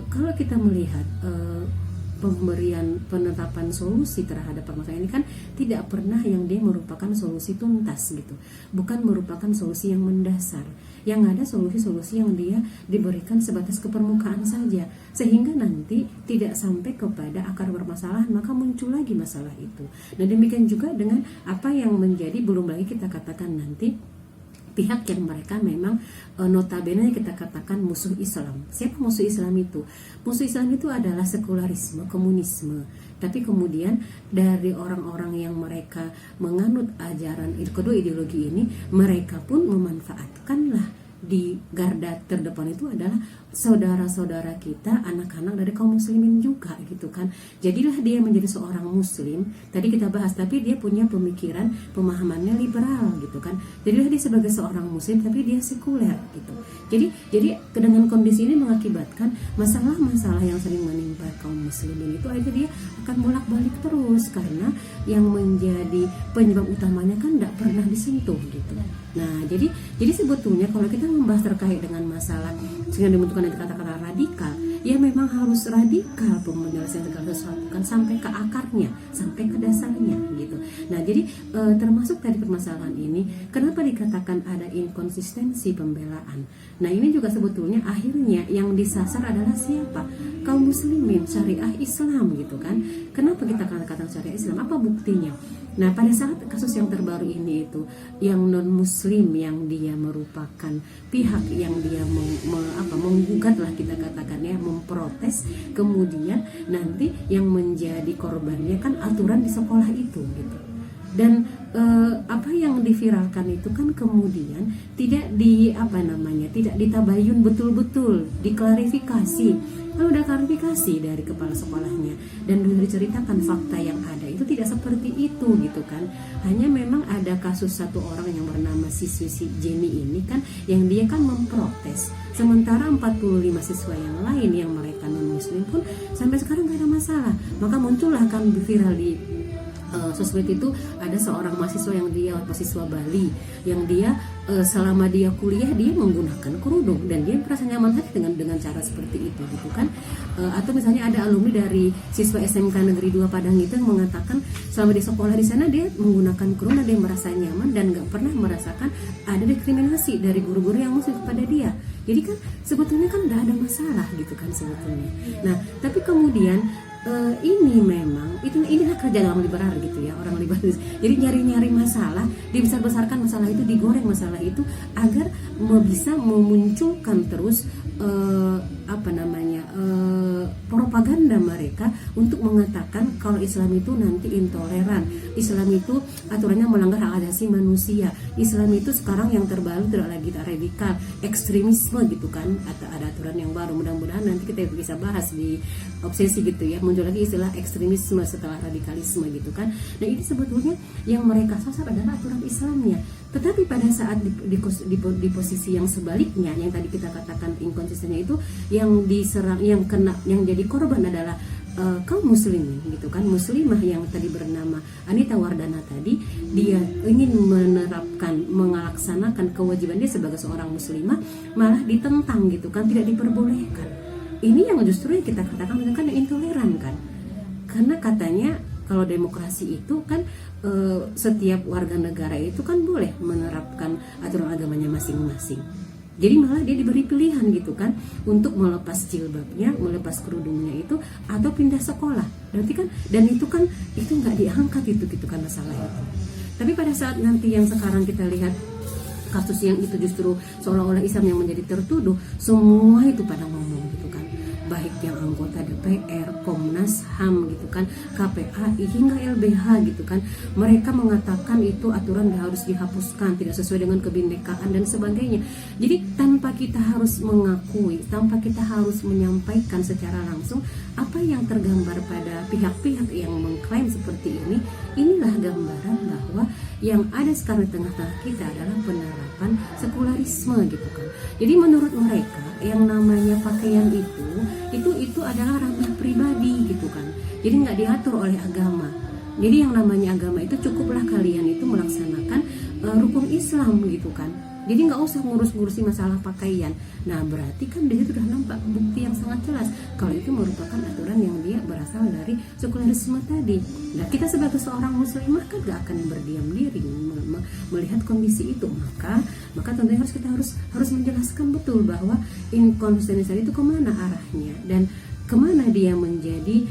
Kalau kita melihat penetapan solusi terhadap permasalahan ini kan tidak pernah yang dia merupakan solusi tuntas gitu, bukan merupakan solusi yang mendasar. Yang ada solusi-solusi yang dia diberikan sebatas ke permukaan saja, sehingga nanti tidak sampai kepada akar permasalahan, maka muncul lagi masalah itu. Nah, demikian juga dengan apa yang menjadi, belum lagi kita katakan nanti pihak yang mereka memang notabene kita katakan musuh Islam. Siapa musuh Islam itu? Musuh Islam itu adalah sekularisme, komunisme. Tapi kemudian dari orang-orang yang mereka menganut ajaran kedua ideologi ini, mereka pun memanfaatkanlah di garda terdepan itu adalah saudara-saudara kita, anak-anak dari kaum muslimin juga gitu kan. Jadilah dia menjadi seorang muslim, tadi kita bahas, tapi dia punya pemikiran, pemahamannya liberal gitu kan. Jadilah dia sebagai seorang muslim tapi dia sekuler gitu. Jadi dengan kondisi ini mengakibatkan masalah-masalah yang sering menimpa kaum muslimin itu aja dia akan bolak-balik terus, karena yang menjadi penyebab utamanya kan tidak pernah disentuh gitu. Nah, jadi sebetulnya kalau kita membahas terkait dengan masalah sehingga dibentukkan kata-kata radikal, ya memang harus radikal penyelesaian segala sesuatu kan, sampai ke akarnya, sampai ke dasarnya gitu. Nah, jadi termasuk tadi permasalahan ini, kenapa dikatakan ada inkonsistensi pembelaan? Nah, ini juga sebetulnya akhirnya yang disasar adalah siapa? Kaum muslimin, syariah Islam gitu kan. Kenapa kita katakan syariah Islam? Apa buktinya? Nah, pada saat kasus yang terbaru ini itu, yang non muslim yang dia merupakan pihak yang dia menggugat lah kita katakan ya, memprotes, kemudian nanti yang menjadi korbannya kan aturan di sekolah itu gitu. Dan apa yang diviralkan itu kan kemudian tidak tidak ditabayun betul-betul, diklarifikasi. Kalau udah klarifikasi dari kepala sekolahnya dan diceritakan fakta yang ada itu tidak seperti itu gitu kan. Hanya memang ada kasus satu orang yang bernama siswi si Jenny ini kan, yang dia kan memprotes. Sementara 45 siswa yang lain yang mereka non muslim pun sampai sekarang gak ada masalah. Maka muncullah kan viral di sosmed itu ada seorang mahasiswa mahasiswa Bali yang dia selama dia kuliah dia menggunakan kerudung dan dia merasa nyaman hati dengan cara seperti itu gitu kan. Atau misalnya ada alumni dari siswa SMK Negeri 2 Padang itu yang mengatakan selama di sekolah di sana dia menggunakan kerudung dan dia merasa nyaman dan nggak pernah merasakan ada diskriminasi dari guru-guru yang muslim kepada dia. Jadi kan sebetulnya kan nggak ada masalah gitu kan sebetulnya. Nah, tapi kemudian ini memang inilah kerja orang liberal gitu ya, orang liberal. Jadi nyari-nyari masalah, dibesar-besarkan masalah itu, digoreng masalah itu agar bisa memunculkan terus propaganda mereka untuk mengatakan kalau Islam itu nanti intoleran, Islam itu aturannya melanggar hak asasi manusia, Islam itu sekarang yang terbaru tidak lagi radikal, ekstremisme gitu kan. Atau ada aturan yang baru, mudah-mudahan nanti kita bisa bahas di obsesi gitu ya, muncul lagi istilah ekstremisme setelah radikalisme gitu kan. Nah, ini sebetulnya yang mereka sasar adalah aturan Islamnya. Tetapi pada saat di posisi yang sebaliknya, yang tadi kita katakan inkonsistennya itu, yang diserang, yang jadi korban adalah kaum muslimin gitu kan. Muslimah yang tadi bernama Anita Wardana tadi, dia ingin melaksanakan kewajiban dia sebagai seorang muslimah, malah ditentang gitu kan, tidak diperbolehkan. Ini yang justru yang kita katakan kan intoleran kan. Karena katanya kalau demokrasi itu kan setiap warga negara itu kan boleh menerapkan aturan agamanya masing-masing. Jadi malah dia diberi pilihan gitu kan, untuk melepas jilbabnya, melepas kerudungnya itu, atau pindah sekolah. Berarti kan, dan itu kan itu nggak diangkat itu gitu kan masalah itu. Tapi pada saat nanti yang sekarang kita lihat kasus yang itu justru seolah-olah Islam yang menjadi tertuduh, semua itu pada ngomong gitu kan. baik yang anggota DPR, Komnas HAM gitu kan, KPAI hingga LBH gitu kan, mereka mengatakan itu aturan harus dihapuskan, tidak sesuai dengan kebinekaan dan sebagainya. Jadi tanpa kita harus mengakui, tanpa kita harus menyampaikan secara langsung apa yang tergambar pada pihak-pihak yang mengklaim seperti ini, inilah gambaran bahwa yang ada sekarang di tengah-tengah kita adalah penerapan sekularisme gitu kan. Jadi menurut mereka yang namanya pakaian itu adalah ranah pribadi gitu kan. Jadi nggak diatur oleh agama. Jadi yang namanya agama itu cukuplah kalian itu melaksanakan rukun Islam gitu kan. Jadi nggak usah ngurus-ngurusi masalah pakaian. Nah berarti kan dari itu sudah nampak bukti yang sangat jelas kalau itu merupakan aturan yang dia berasal dari sekularisme tadi. Nah kita sebagai seorang muslimah kan gak akan berdiam diri melihat kondisi itu. Maka tentunya kita harus menjelaskan betul bahwa inkonsistensi itu kemana arahnya dan kemana dia menjadi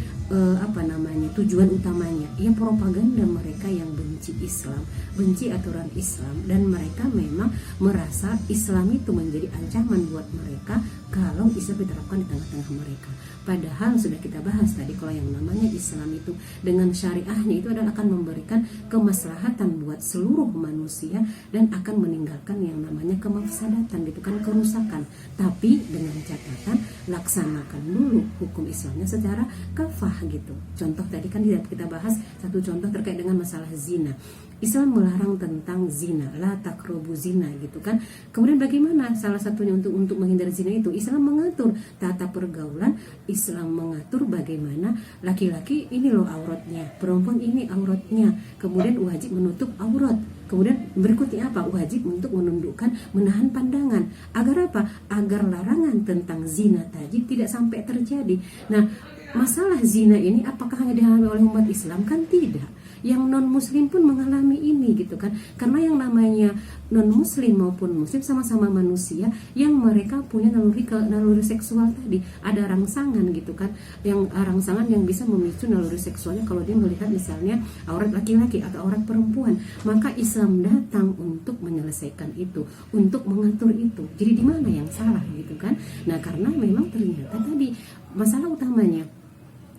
tujuan utamanya. Ya propaganda mereka yang benci Islam, benci aturan Islam, dan mereka memang merasa Islam itu menjadi ancaman buat mereka kalau Islam diterapkan di tengah-tengah mereka. Padahal sudah kita bahas tadi kalau yang namanya Islam itu dengan syariahnya itu adalah akan memberikan kemaslahatan buat seluruh manusia dan akan meninggalkan yang namanya kemafsadatan gitu kan, kerusakan. Tapi dengan catatan laksanakan dulu hukum Islamnya secara kafah gitu. Contoh tadi kan kita bahas satu contoh terkait dengan masalah zina. Islam melarang tentang zina, la taqrabu zina gitu kan. Kemudian bagaimana salah satunya untuk menghindari zina itu? Islam mengatur tata pergaulan, Islam mengatur bagaimana laki-laki ini loh auratnya, perempuan ini auratnya. Kemudian wajib menutup aurat. Kemudian berikutnya apa? Wajib untuk menundukkan, menahan pandangan. Agar apa? Agar larangan tentang zina tadi tidak sampai terjadi. Nah, masalah zina ini apakah hanya dialami oleh umat Islam? Kan tidak. Yang non muslim pun mengalami ini gitu kan. Karena yang namanya non muslim maupun muslim sama-sama manusia yang mereka punya naluri seksual tadi. Ada rangsangan gitu kan. Yang rangsangan yang bisa memicu naluri seksualnya kalau dia melihat misalnya aurat laki-laki atau aurat perempuan. Maka Islam datang untuk menyelesaikan itu, untuk mengatur itu. Jadi di mana yang salah gitu kan? Nah, karena memang ternyata tadi masalah utamanya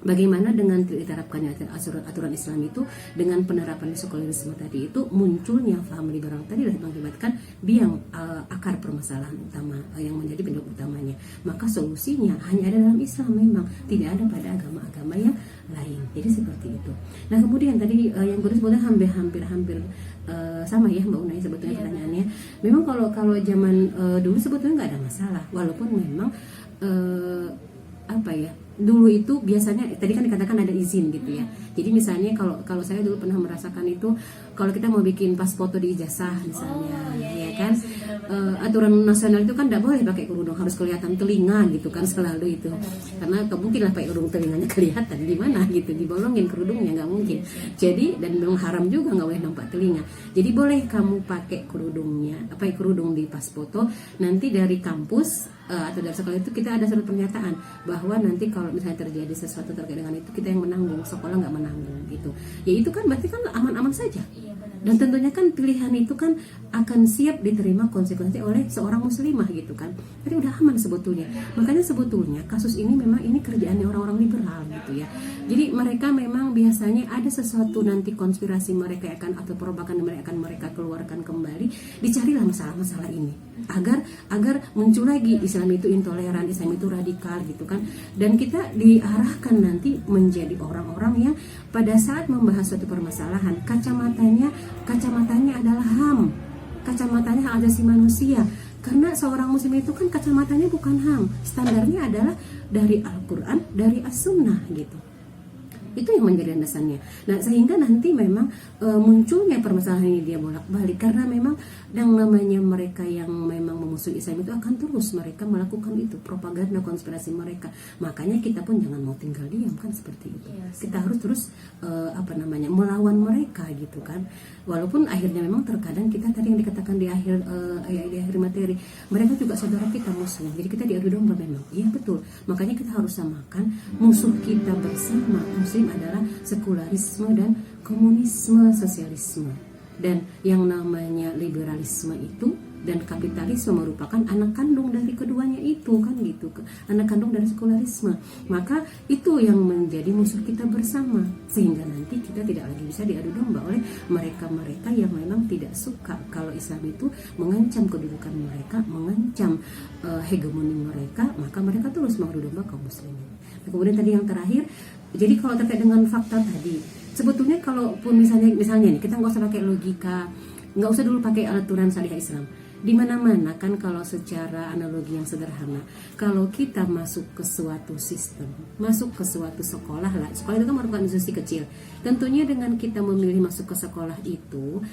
bagaimana dengan diterapkannya aturan Islam itu dengan penerapan sekularisme tadi itu munculnya paham liberal tadi adalah mengakibatkan biang akar permasalahan utama yang menjadi penyebab utamanya. Maka solusinya hanya ada dalam Islam, memang tidak ada pada agama-agama yang lain. Jadi seperti itu. Nah kemudian tadi yang kedua sebetulnya hampir sama ya Mbak Unai sebetulnya pertanyaannya. Memang kalau zaman dulu sebetulnya nggak ada masalah, walaupun memang dulu itu biasanya tadi kan dikatakan ada izin gitu ya. Jadi misalnya kalau saya dulu pernah merasakan itu kalau kita mau bikin pas foto di ijazah misalnya, kan aturan nasional itu kan tidak boleh pakai kerudung, harus kelihatan telinga gitu kan selalu itu. Karena mungkin lah pakai kerudung telinganya kelihatan di mana gitu, dibolongin kerudungnya nggak mungkin. Jadi dan memang haram juga nggak boleh nampak telinga. Jadi boleh kamu pakai kerudung di pas foto. Nanti dari kampus atau dari sekolah itu kita ada surat pernyataan bahwa nanti kalau misalnya terjadi sesuatu terkait dengan itu kita yang menanggung, sekolah nggak menanggung gitu. Ya itu kan berarti kan aman-aman saja. Dan tentunya kan pilihan itu kan akan siap diterima konsekuensi oleh seorang muslimah gitu kan. Jadi udah aman sebetulnya. Makanya sebetulnya kasus ini memang ini kerjaannya orang-orang liberal gitu ya. Jadi mereka memang biasanya ada sesuatu nanti konspirasi mereka atau propaganda mereka keluarkan kembali, dicarilah masalah-masalah ini agar muncul lagi Islam itu intoleran, Islam itu radikal gitu kan. Dan kita diarahkan nanti menjadi orang-orang yang pada saat membahas suatu permasalahan kacamatanya adalah HAM, kacamatanya hak asasi manusia. Karena seorang muslim itu kan kacamatanya bukan HAM, standarnya adalah dari Al-Quran, dari As-Sunnah gitu. Itu yang menjadi landasannya. Nah sehingga nanti memang munculnya permasalahan ini dia bolak-balik karena memang yang namanya mereka yang memang memusuhi Islam itu akan terus mereka melakukan itu propaganda konspirasi mereka. Makanya kita pun jangan mau tinggal diam kan seperti itu. Kita harus terus melawan mereka gitu kan. Walaupun akhirnya memang terkadang kita tadi yang dikatakan di akhir materi, mereka juga saudara kita muslim. Jadi kita diadu domba memang. Iya betul. Makanya kita harus samakan musuh kita bersama muslim adalah sekularisme dan komunisme, sosialisme. Dan yang namanya liberalisme itu dan kapitalisme merupakan anak kandung dari keduanya itu kan gitu, anak kandung dari sekularisme. Maka itu yang menjadi musuh kita bersama, sehingga nanti kita tidak lagi bisa diadu domba oleh mereka-mereka yang memang tidak suka kalau Islam itu mengancam kedudukan mereka, mengancam hegemoni mereka, maka mereka terus mengadu domba kaum muslimin. Nah, kemudian tadi yang terakhir, jadi kalau terkait dengan fakta tadi, sebetulnya kalaupun misalnya nih kita nggak usah pakai logika, nggak usah dulu pakai aturan syariah Islam. Di mana-mana kan kalau secara analogi yang sederhana, kalau kita masuk ke suatu sistem, masuk ke suatu sekolah lah, sekolah itu kan merupakan institusi kecil. Tentunya dengan kita memilih masuk ke sekolah itu,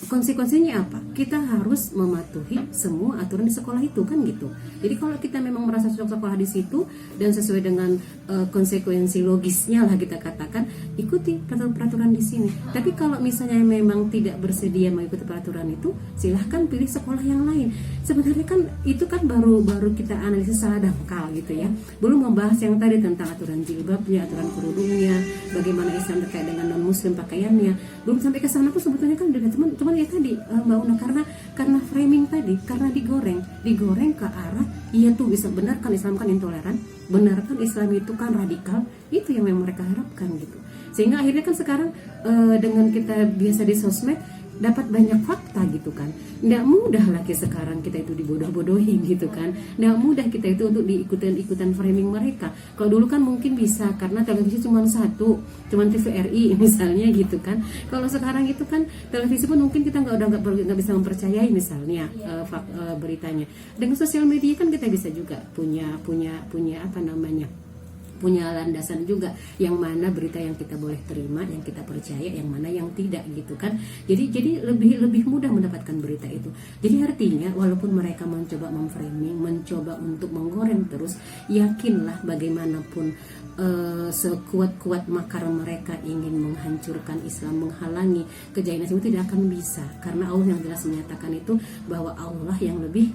konsekuensinya apa? Kita harus mematuhi semua aturan di sekolah itu kan gitu. Jadi kalau kita memang merasa cocok sekolah di situ dan sesuai dengan konsekuensi logisnya lah kita katakan, ikuti peraturan di sini. Tapi kalau misalnya memang tidak bersedia mengikuti peraturan itu, silahkan pilih sekolah yang lain. Sebenarnya kan itu kan baru kita analisis secara dangkal gitu ya. Belum membahas yang tadi tentang aturan jilbabnya, aturan kerudungnya, bagaimana Islam terkait dengan non muslim pakaiannya. Belum sampai ke sana pun sebetulnya kan udah teman ya tadi Mbak Una, karena framing tadi, karena digoreng ke arah iya tuh bisa benarkan Islam kan intoleran, benarkan Islam itu kan radikal, itu yang memang mereka harapkan gitu. Sehingga akhirnya kan sekarang dengan kita biasa di sosmed dapat banyak fakta gitu kan, nggak mudah lagi sekarang kita itu dibodoh-bodohin gitu kan, nggak mudah kita itu untuk diikutan framing mereka. Kalau dulu kan mungkin bisa karena televisi cuma satu, cuma TVRI misalnya gitu kan. Kalau sekarang itu kan televisi pun mungkin kita nggak bisa mempercayai misalnya beritanya. Dengan sosial media kan kita bisa juga punya apa namanya, punya landasan juga yang mana berita yang kita boleh terima, yang kita percaya, yang mana yang tidak gitu kan. Jadi lebih mudah mendapatkan berita itu. Jadi artinya walaupun mereka mencoba memframing, mencoba untuk menggoreng terus, yakinlah bagaimanapun sekuat-kuat makar mereka ingin menghancurkan Islam, menghalangi kejayaan Islam, itu tidak akan bisa, karena Allah yang jelas menyatakan itu bahwa Allah yang lebih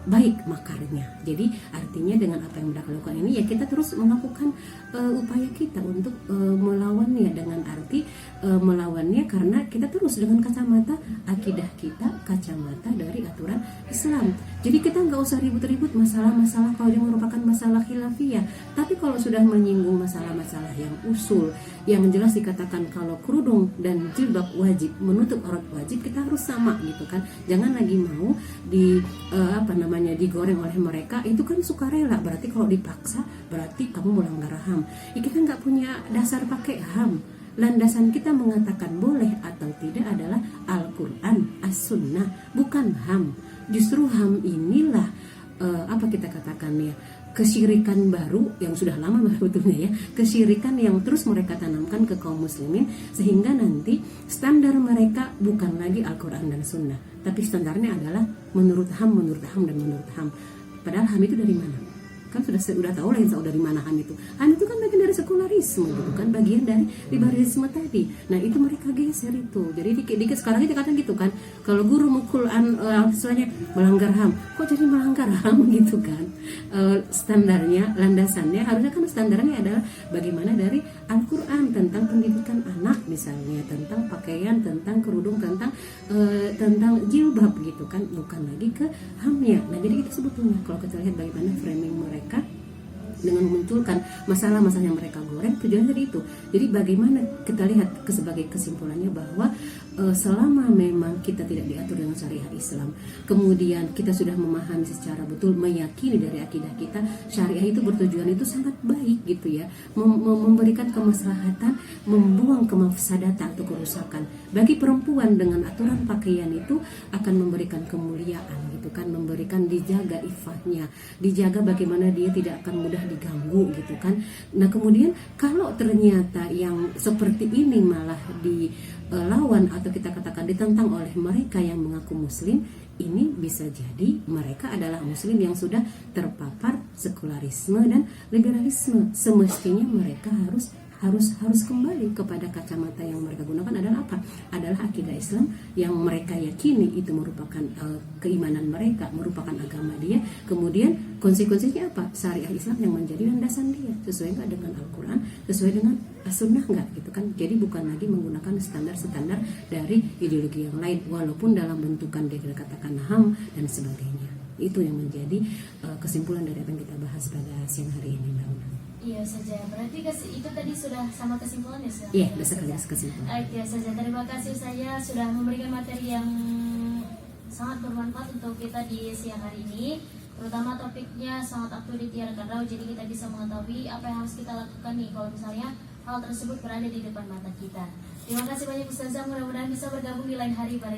baik makarnya. Jadi artinya dengan apa yang mereka lakukan ini ya kita terus melakukan upaya kita untuk melawannya, dengan arti melawannya karena kita terus dengan kacamata akidah kita, kacamata dari aturan Islam. Jadi kita nggak usah ribut-ribut masalah-masalah kalau dia merupakan masalah khilafiyah. Tapi kalau sudah menyinggung masalah-masalah yang usul, yang jelas dikatakan kalau kerudung dan jilbab wajib, menutup aurat wajib, kita harus sama gitu kan. Jangan lagi mau digoreng oleh mereka, itu kan sukarela, berarti kalau dipaksa berarti kamu melanggar HAM. Ya, kita nggak punya dasar pakai HAM. Landasan kita mengatakan boleh atau tidak adalah Al-Quran, As-Sunnah, bukan HAM. Justru HAM inilah kita katakan ya, kesyirikan baru yang sudah lama sebetulnya ya, kesyirikan yang terus mereka tanamkan ke kaum muslimin, sehingga nanti standar mereka bukan lagi Al-Quran dan Sunnah, tapi standarnya adalah menurut HAM. Padahal HAM itu dari mana? Kan sudah tahu lah insya Allah dari mana HAM itu. HAM itu kan bagian dari sekularisme gitu kan, bagian dari liberalisme tadi. Nah itu mereka geser itu. Jadi dikit-dikit sekarang kita katakan gitu kan, kalau guru mukul siswanya melanggar HAM, kok jadi melanggar HAM gitu kan. Standarnya, landasannya harusnya kan standarnya adalah bagaimana dari Al-Quran tentang pendidikan anak misalnya, tentang pakaian, tentang kerudung, tentang jilbab gitu kan, bukan lagi ke HAM-nya. Nah jadi itu sebetulnya kalau kita lihat bagaimana framing mereka dengan memunculkan masalah-masalah yang mereka goreng, tujuannya tadi itu. Jadi bagaimana kita lihat sebagai kesimpulannya bahwa selama memang kita tidak diatur dengan syariah Islam, kemudian kita sudah memahami secara betul, meyakini dari akidah kita, syariah itu bertujuan itu sangat baik gitu ya, memberikan kemaslahatan, membuang kemafsadatan atau kerusakan. Bagi perempuan dengan aturan pakaian itu akan memberikan kemuliaan gitu kan, memberikan dijaga iffahnya, dijaga bagaimana dia tidak akan mudah diganggu gitu kan. Nah kemudian kalau ternyata yang seperti ini malah dilawan atau kita katakan ditentang oleh mereka yang mengaku muslim, ini bisa jadi mereka adalah muslim yang sudah terpapar sekularisme dan liberalisme. Semestinya mereka harus harus kembali kepada kacamata yang mereka gunakan adalah apa? Adalah akidah Islam yang mereka yakini itu merupakan keimanan mereka, merupakan agama dia. Kemudian konsekuensinya apa? Syariah Islam yang menjadi landasan dia, sesuai nggak dengan Al-Quran, sesuai dengan As-Sunnah nggak gitu kan? Jadi bukan lagi menggunakan standar-standar dari ideologi yang lain, walaupun dalam bentukan dia katakan HAM dan sebagainya. Itu yang menjadi kesimpulan dari apa yang kita bahas pada siang hari ini, Mbak Una. Iya saja, berarti itu tadi sudah sama kesimpulannya sudah. Iya, sudah kesimpulan. Iya saja, terima kasih saya sudah memberikan materi yang sangat bermanfaat untuk kita di siang hari ini. Terutama topiknya sangat up to date ya rekan, jadi kita bisa mengetahui apa yang harus kita lakukan nih kalau misalnya hal tersebut berada di depan mata kita. Terima kasih banyak Ustazah, mudah-mudahan bisa bergabung di lain hari pada